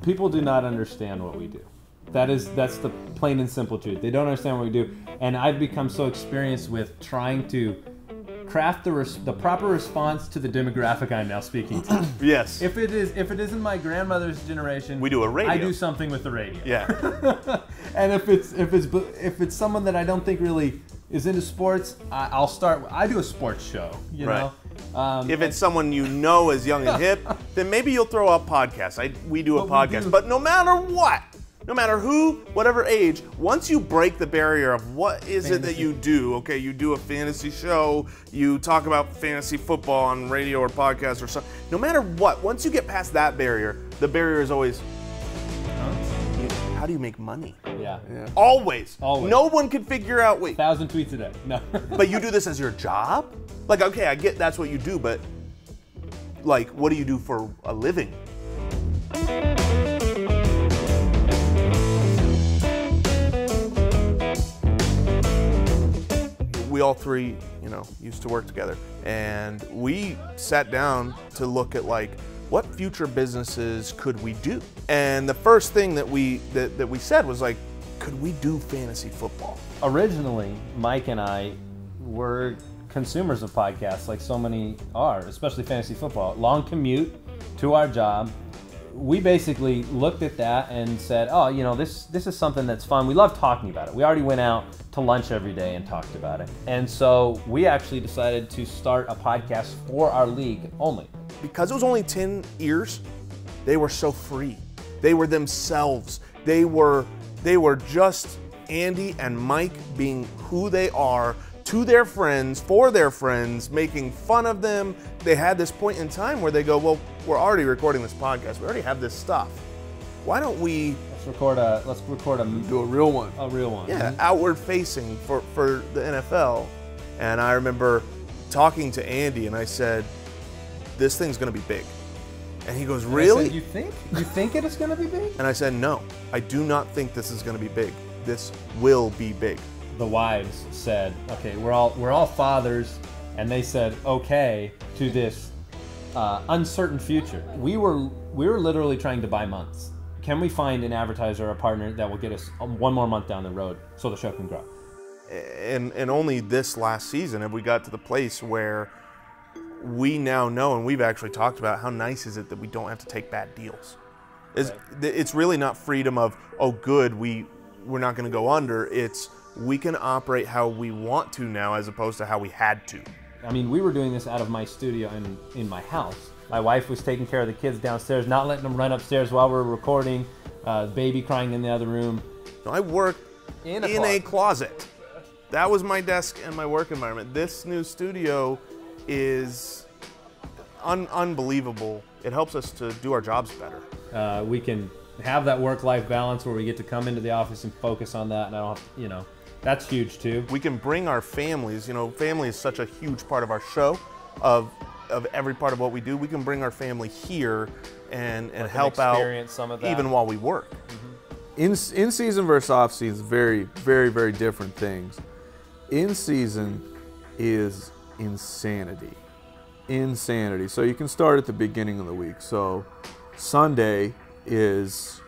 People do not understand what we do. That's the plain and simple truth. They don't understand what we do, and I've become so experienced with trying to craft the proper response to the demographic I'm now speaking to. Yes. If it isn't my grandmother's generation, we do a radio. I do something with the radio. Yeah. And if it's someone that I don't think really is into sports, I do a sports show. You know. If it's someone you know is young and hip, then maybe you'll throw out podcasts. We do a podcast. But no matter what, no matter who, whatever age, once you break the barrier of what is it that you do, okay, you do a fantasy show, you talk about fantasy football on radio or podcast or something, no matter what, once you get past that barrier, the barrier is always, how do you make money? Yeah. Always. No one can figure out, wait. 1,000 tweets a day. No. But you do this as your job? Like, okay, I get that's what you do, but like, what do you do for a living? We all three, used to work together, and we sat down to look at like, what future businesses could we do? And the first thing that we said was like, could we do fantasy football? Originally, Mike and I were consumers of podcasts, like so many are, especially fantasy football. Long commute to our job. We basically looked at that and said, oh, this is something that's fun. We love talking about it. We already went out to lunch every day and talked about it. And so we actually decided to start a podcast for our league only. Because it was only 10 years, they were so free. They were themselves. They were just Andy and Mike being who they are to their friends, for their friends, making fun of them. They had this point in time where they go, well, we're already recording this podcast. We already have this stuff. Why don't we do a real one. A real one. Yeah, outward facing for the NFL. And I remember talking to Andy and I said, this thing's gonna be big. And he goes, really? I said, you think? You think it is gonna be big? And I said, no, I do not think this is gonna be big. This will be big. The wives said, okay, we're all fathers, and they said okay to this uncertain future. We were literally trying to buy months. Can we find an advertiser or a partner that will get us one more month down the road so the show can grow? And only this last season have we got to the place where we now know, and we've actually talked about how nice is it that we don't have to take bad deals. It's really not freedom of, oh good, we're not going to go under. It's we can operate how we want to now as opposed to how we had to. I mean, we were doing this out of my studio in my house. My wife was taking care of the kids downstairs, not letting them run upstairs while we were recording, baby crying in the other room. I worked in a closet. That was my desk and my work environment. This new studio is unbelievable. It helps us to do our jobs better. We can have that work-life balance where we get to come into the office and focus on that, and I don't have, that's huge too. We can bring our families, family is such a huge part of our show, of every part of what we do. We can bring our family here and help out some of that. Even while we work. Mm-hmm. In season versus off season, very, very, very different things. In season is insanity. Insanity. So you can start at the beginning of the week. So Sunday is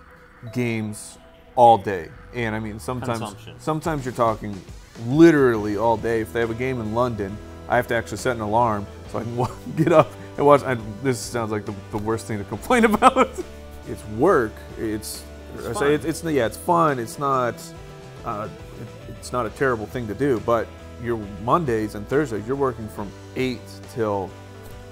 games all day, and I mean sometimes you're talking literally all day. If they have a game in London, I have to actually set an alarm so I can get up and watch. This sounds like the worst thing to complain about. It's work. It's fun. It's fun. It's not a terrible thing to do. But your Mondays and Thursdays, you're working from 8 till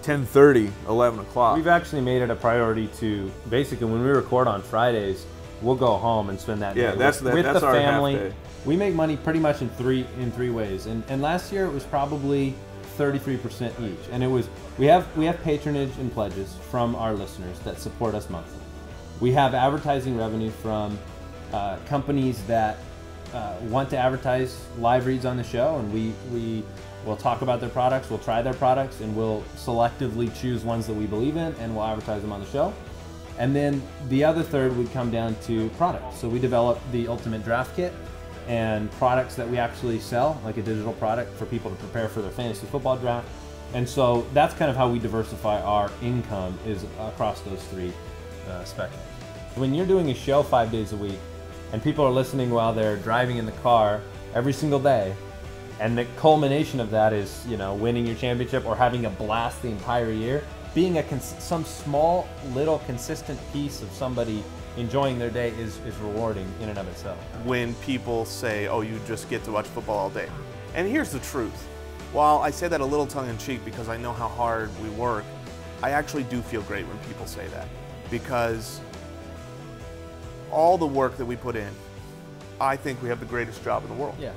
10:30, 11 o'clock. We've actually made it a priority to basically when we record on Fridays, we'll go home and spend that day with the family. Half day. We make money pretty much in three ways, and last year it was probably 33% each. And it was we have patronage and pledges from our listeners that support us monthly. We have advertising revenue from companies that want to advertise live reads on the show, and we'll talk about their products, we'll try their products, and we'll selectively choose ones that we believe in, and we'll advertise them on the show. And then the other third would come down to products. So we developed the Ultimate Draft Kit, and products that we actually sell, like a digital product for people to prepare for their fantasy football draft. And so that's kind of how we diversify our income, is across those three spectrums. When you're doing a show 5 days a week and people are listening while they're driving in the car every single day, and the culmination of that is, you know, winning your championship or having a blast the entire year, being some small little consistent piece of somebody enjoying their day is rewarding in and of itself. When people say, oh, you just get to watch football all day. And here's the truth. While I say that a little tongue-in-cheek because I know how hard we work, I actually do feel great when people say that, because all the work that we put in, I think we have the greatest job in the world. Yeah.